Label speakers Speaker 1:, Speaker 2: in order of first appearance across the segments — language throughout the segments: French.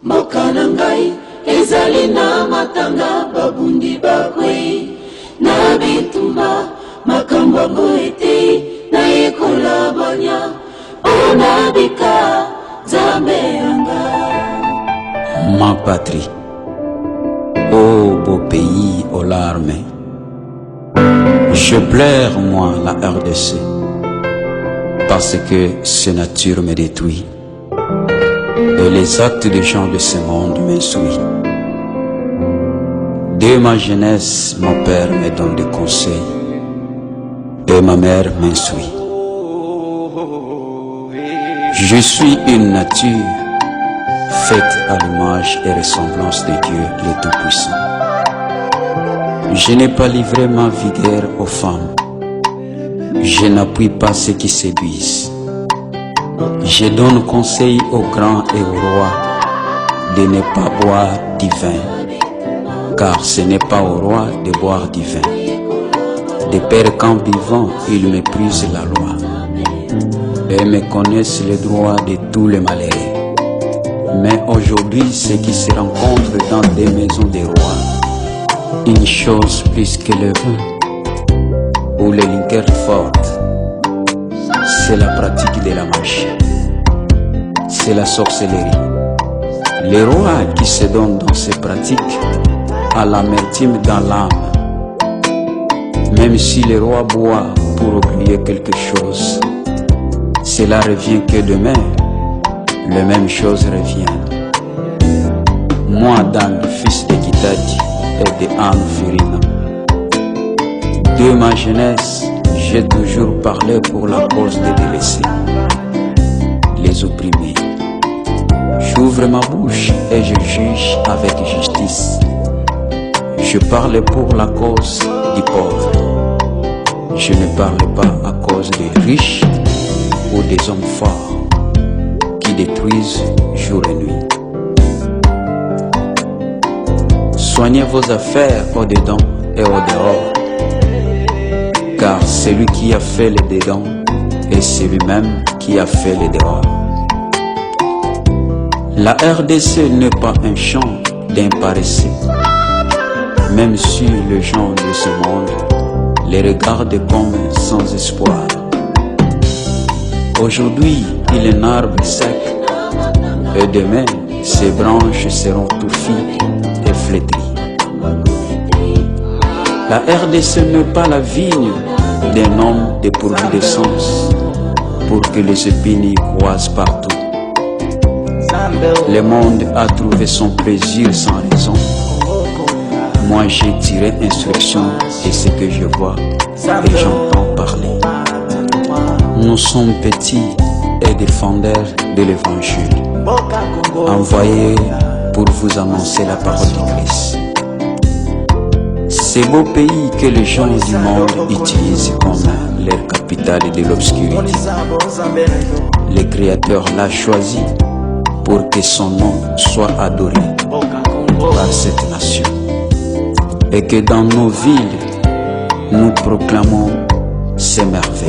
Speaker 1: Mboka na ngai ezali na matanga babundi bakwei na bitumba makambo yango ete na yekola banya ona bika Nzambe yanga.
Speaker 2: Ma patrie, ô beau pays aux larmes, je pleure moi la RDC parce que cette nature me détruit et les actes des gens de ce monde m'instruisent. Dès ma jeunesse, mon père me donne des conseils et ma mère m'instruit. Je suis une nature faite à l'image et ressemblance de Dieu le Tout-Puissant. Je n'ai pas livré ma vigueur aux femmes. Je n'appuie pas ceux qui séduisent. Je donne conseil aux grands et aux rois de ne pas boire du vin, car ce n'est pas au roi de boire du vin. De père qu'en vivant, ils méprisent la loi et me connaissent le droit de tous les malheureux. Mais aujourd'hui, ceux qui se rencontrent dans des maisons des rois, une chose plus que le vin ou les liqueurs fortes, c'est la pratique de la magie, c'est la sorcellerie. Les rois qui se donnent dans ces pratiques à l'amertume dans l'âme. Même si le roi boit pour oublier quelque chose, cela revient que demain, les mêmes choses reviennent. Moi, Dan, fils de Kitadi et de Anne Firina, de ma jeunesse, j'ai toujours parlé pour la cause des délaissés, les opprimés. J'ouvre ma bouche et je juge avec justice. Je parle pour la cause du pauvre. Je ne parle pas à cause des riches ou des hommes forts qui détruisent jour et nuit. Soignez vos affaires au-dedans et au-dehors, car celui qui a fait les dedans est celui-même qui a fait les dehors. La RDC n'est pas un champ d'un paresseux, même si les gens de ce monde les regardent comme sans espoir. Aujourd'hui, il est un arbre sec, et demain, ses branches seront touffues et flétries. La RDC n'est pas la vigne d'un homme dépourvu de sens, pour que les épines y croisent partout. Le monde a trouvé son plaisir sans raison. Moi j'ai tiré instruction de ce que je vois et j'entends parler. Nous sommes petits et défendeurs de l'évangile, envoyés pour vous annoncer la parole de Christ. Ces beaux pays que les gens du monde utilisent comme leur capitale de l'obscurité, le Créateur l'a choisi pour que son nom soit adoré par cette nation. Et que dans nos villes, nous proclamons ces merveilles.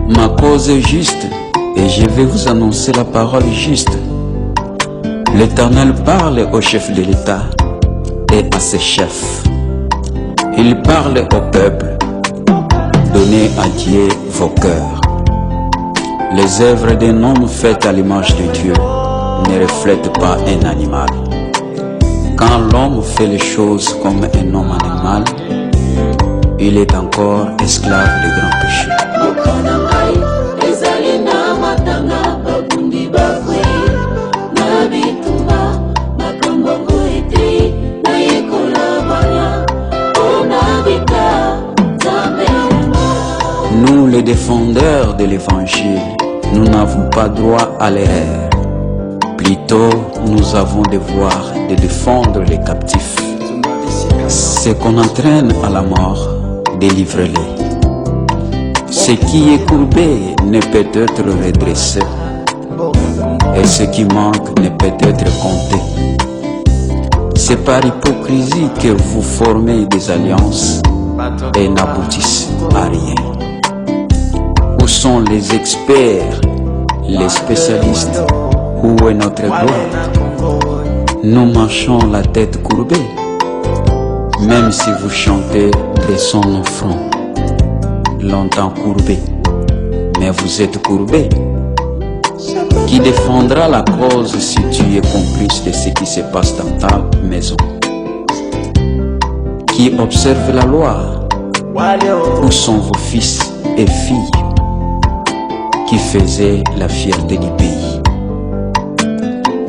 Speaker 2: Ma cause est juste et je vais vous annoncer la parole juste. L'Éternel parle au chef de l'État et à ses chefs. Il parle au peuple. Donnez à Dieu vos cœurs. Les œuvres d'un homme faites à l'image de Dieu ne reflètent pas un animal. Quand l'homme fait les choses comme un homme animal, il est encore esclave du grand péché. Nous, les défendeurs de l'évangile, nous n'avons pas droit à l'erreur. Plutôt, nous avons le devoir de défendre les captifs. Ce qu'on entraîne à la mort, délivrez-les. Ce qui est courbé ne peut être redressé, et ce qui manque ne peut être compté. C'est par hypocrisie que vous formez des alliances et n'aboutissent à rien. Où sont les experts, les spécialistes Où est notre gloire? Nous marchons la tête courbée. Même si vous chantez, dressons nos fronts, longtemps courbés, mais vous êtes courbés. Qui défendra la cause si tu es complice de ce qui se passe dans ta maison? Qui observe la loi? Où sont vos fils et filles qui faisaient la fierté du pays?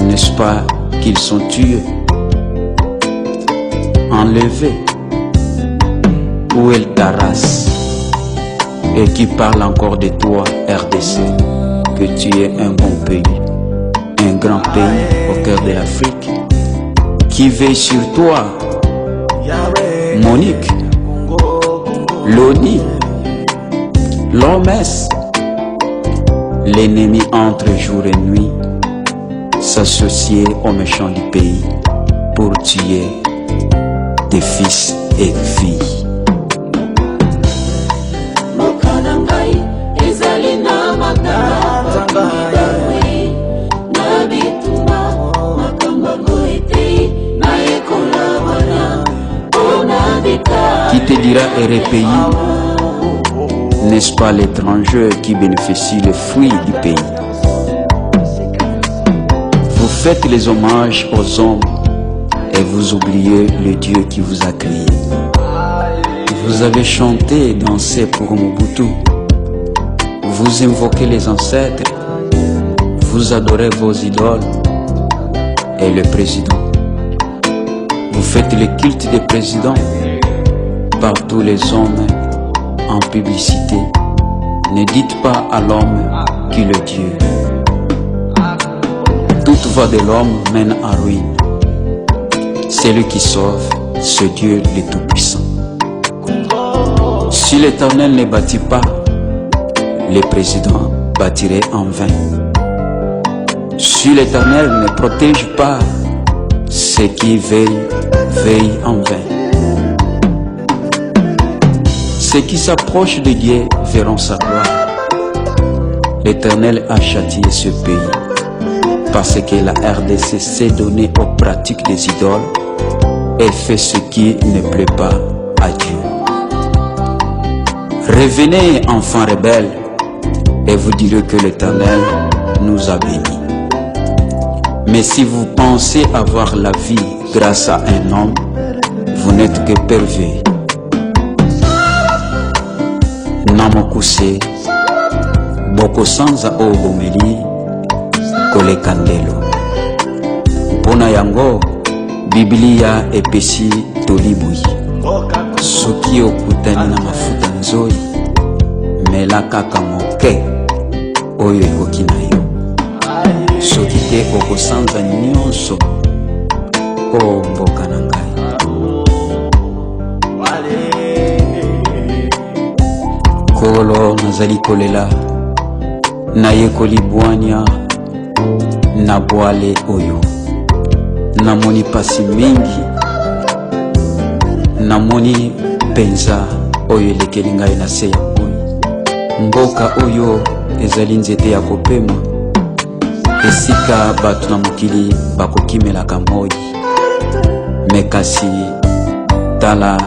Speaker 2: N'est-ce pas qu'ils sont tués, enlevés? Où est ta race? Et qui parle encore de toi, RDC, que tu es un bon pays, un grand pays au cœur de l'Afrique, qui veille sur toi, Monique, l'ONU, l'OMS. L'ennemi entre jour et nuit, s'associer aux méchants du pays pour tuer des fils et filles. Qui te dira RPI? N'est-ce pas l'étranger qui bénéficie les fruits du pays? Vous faites les hommages aux hommes et vous oubliez le Dieu qui vous a créé. Vous avez chanté et dansé pour Mobutu. Vous invoquez les ancêtres. Vous adorez vos idoles et le président. Vous faites le culte des présidents par tous les hommes en publicité. Ne dites pas à l'homme qu'il est Dieu. Toute voie de l'homme mène à ruine. Celui qui sauve, c'est Dieu le Tout-Puissant. Si l'Éternel ne bâtit pas, les présidents bâtiraient en vain. Si l'Éternel ne protège pas, ceux qui veillent en vain. Ceux qui s'approchent de Dieu verront sa gloire. L'Éternel a châtié ce pays parce que la RDC s'est donnée aux pratiques des idoles et fait ce qui ne plaît pas à Dieu. Revenez, enfants rebelles, et vous direz que l'Éternel nous a bénis. Mais si vous pensez avoir la vie grâce à un homme, vous n'êtes que pervers. Namokuse bokosanza obomeli kolekandelo. Mpona yango Biblia epesi tolibui. Soki okutani na mafuta nzoi, mela kaka moke oyo ekoki na yo. Soki te okosanza nyonso o mboka na ngai. Kolo nazali kolela naye kolibwania na bwale oyo. Namoni pasi mingi, namoni penza oyo elekeli ngai na se ya poni. Mboka oyo ezali nzete ya kopema, esika bato na mokili bakokimelaka moi. Mekasi tala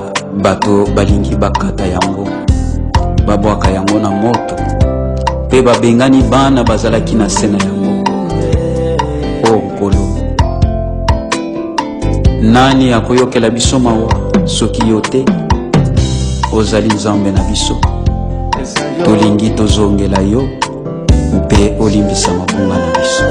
Speaker 2: bato balingi bakata yango, babwaka yango na moto, pe babengani bana bazalaki na se na yango. O nkolo, nani akoyokela biso mawa soki yo te? Ozali nzambe na biso, tolingi tozongela yo mpe olimbisa mabunga na biso.